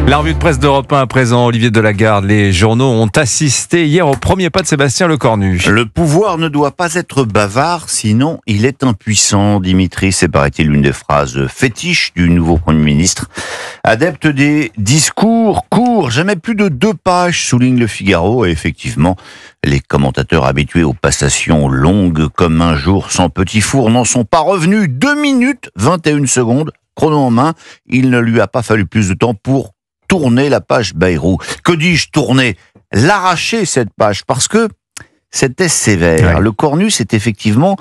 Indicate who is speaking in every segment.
Speaker 1: La revue de presse d'Europe 1 à présent, Olivier Delagarde. Les journaux ont assisté hier au premier pas de Sébastien Lecornu.
Speaker 2: Le pouvoir ne doit pas être bavard, sinon il est impuissant. Dimitri, c'est paraît-il l'une des phrases fétiches du nouveau Premier ministre. Adepte des discours courts, jamais plus de 2 pages, souligne Le Figaro. Et effectivement, les commentateurs habitués aux passations longues comme un jour sans petit four n'en sont pas revenus. 2 minutes 21 secondes, chrono en main. Il ne lui a pas fallu plus de temps pour tourner la page Bayrou. Que dis-je tourner? L'arracher, cette page, parce que c'était sévère.
Speaker 1: Ouais.
Speaker 2: Lecornu s'est effectivement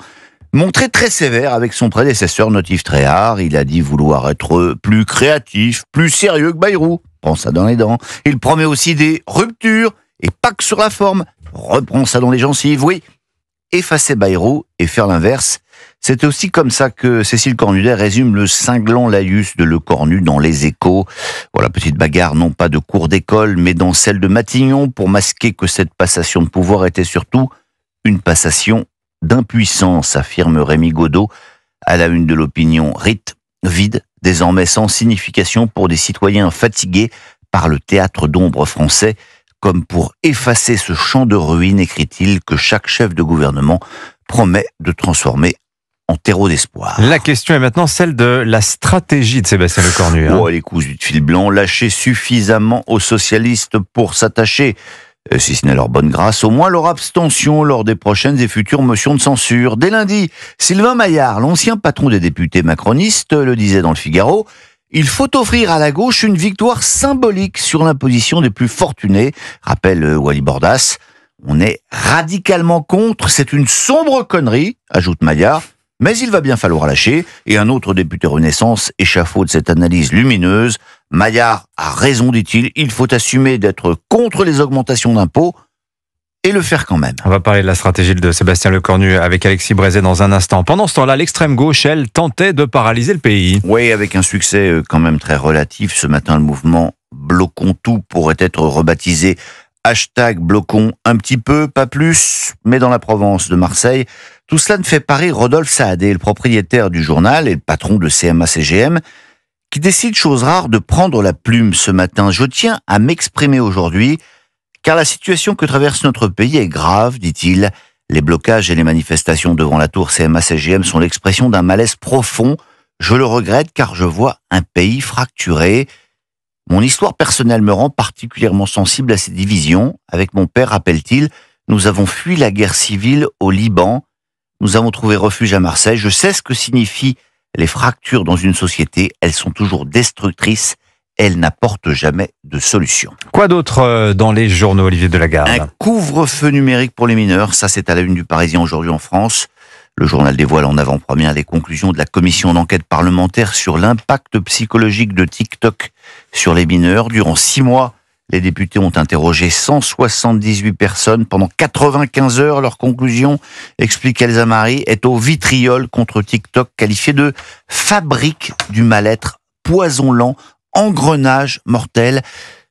Speaker 2: montré très sévère avec son prédécesseur Notif Tréhard. Il a dit vouloir être plus créatif, plus sérieux que Bayrou. Prends ça dans les dents. Il promet aussi des ruptures, et pas que sur la forme. Reprends ça dans les gencives, oui. Effacer Bayrou et faire l'inverse. C'est aussi comme ça que Cécile Cornudet résume le cinglant laïus de Lecornu dans Les Échos. Voilà, petite bagarre, non pas de cours d'école, mais dans celle de Matignon, pour masquer que cette passation de pouvoir était surtout une passation d'impuissance, affirme Rémi Godot, à la une de l'Opinion. Rite vide, désormais sans signification pour des citoyens fatigués par le théâtre d'ombre français, comme pour effacer ce champ de ruines, écrit-il, que chaque chef de gouvernement promet de transformer en terreau d'espoir.
Speaker 1: La question est maintenant celle de la stratégie de Sébastien Lecornu.
Speaker 2: Oh, elle est cousue de fil blanc, lâcher suffisamment aux socialistes pour s'attacher, si ce n'est leur bonne grâce, au moins leur abstention lors des prochaines et futures motions de censure. Dès lundi, Sylvain Maillard, l'ancien patron des députés macronistes, le disait dans Le Figaro: il faut offrir à la gauche une victoire symbolique sur l'imposition des plus fortunés, rappelle Wally Bordas. On est radicalement contre, c'est une sombre connerie, ajoute Maillard, mais il va bien falloir lâcher. Et un autre député Renaissance échafaude cette analyse lumineuse. Maillard a raison, dit-il, il faut assumer d'être contre les augmentations d'impôts et le faire quand même.
Speaker 1: On va parler de la stratégie de Sébastien Lecornu avec Alexis Brézet dans un instant. Pendant ce temps-là, l'extrême gauche, elle, tentait de paralyser le pays.
Speaker 2: Oui, avec un succès quand même très relatif. Ce matin, le mouvement Bloquons tout pourrait être rebaptisé #bloquons un petit peu, pas plus, mais dans la Provence de Marseille. Tout cela ne fait pas rire Rodolphe Saadé, le propriétaire du journal et le patron de CMA-CGM, qui décide, chose rare, de prendre la plume ce matin. Je tiens à m'exprimer aujourd'hui, car la situation que traverse notre pays est grave, dit-il. Les blocages et les manifestations devant la tour CMA-CGM sont l'expression d'un malaise profond. Je le regrette car je vois un pays fracturé. Mon histoire personnelle me rend particulièrement sensible à ces divisions. Avec mon père, rappelle-t-il, nous avons fui la guerre civile au Liban. Nous avons trouvé refuge à Marseille. Je sais ce que signifient les fractures dans une société. Elles sont toujours destructrices. Elles n'apportent jamais de solution.
Speaker 1: Quoi d'autre dans les journaux, Olivier Delagarde?
Speaker 2: Un couvre-feu numérique pour les mineurs. Ça, c'est à la une du Parisien aujourd'hui en France. Le journal dévoile en avant-première les conclusions de la commission d'enquête parlementaire sur l'impact psychologique de TikTok sur les mineurs. Durant 6 mois, les députés ont interrogé 178 personnes pendant 95 heures. Leur conclusion, explique Elsa Marie, est au vitriol contre TikTok, qualifié de fabrique du mal-être, poison lent, engrenage mortel.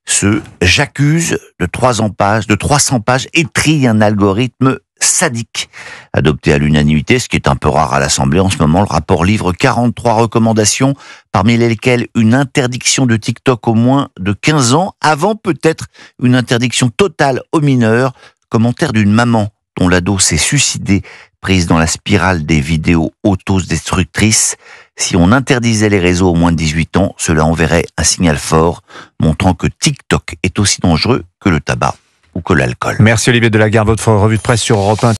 Speaker 2: Ce j'accuse de 300 pages étrille un algorithme sadique. Adopté à l'unanimité, ce qui est un peu rare à l'Assemblée en ce moment, le rapport livre 43 recommandations, parmi lesquelles une interdiction de TikTok au moins de 15 ans, avant peut-être une interdiction totale aux mineurs. Commentaire d'une maman dont l'ado s'est suicidé, prise dans la spirale des vidéos autodestructrices. Si on interdisait les réseaux aux moins de 18 ans, cela enverrait un signal fort, montrant que TikTok est aussi dangereux que le tabac ou que l'alcool.
Speaker 1: Merci Olivier Delagarde, votre revue de presse sur Europe 1.